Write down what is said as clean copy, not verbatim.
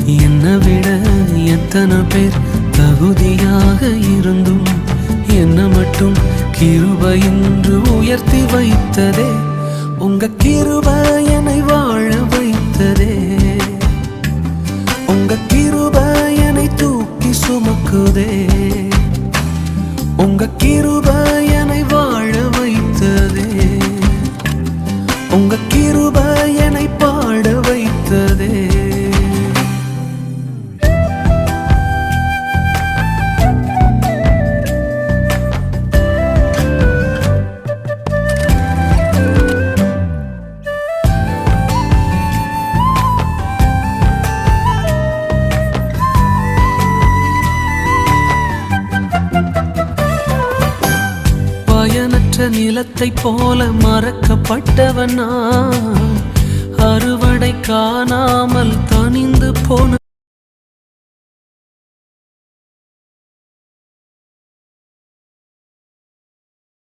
என்னை விட எத்தனை பேர் தகுதியாக இருந்தும் என்ன மட்டும் கிருபை என்று உயர்த்தி வைத்ததே. உங்க கிருபை என்னை வாழ வைத்ததே. உங்க கிருபை என்னை தூக்கி சுமக்குதே. உங்க கிருபை என்னை வாழ வைத்ததே. உங்க கிருபை என்னை பாட வைத்ததே. பயனற்ற நிலத்தை போல மறக்கப்பட்டவன் நான், அறுவடை காணாமல் தனிந்து போன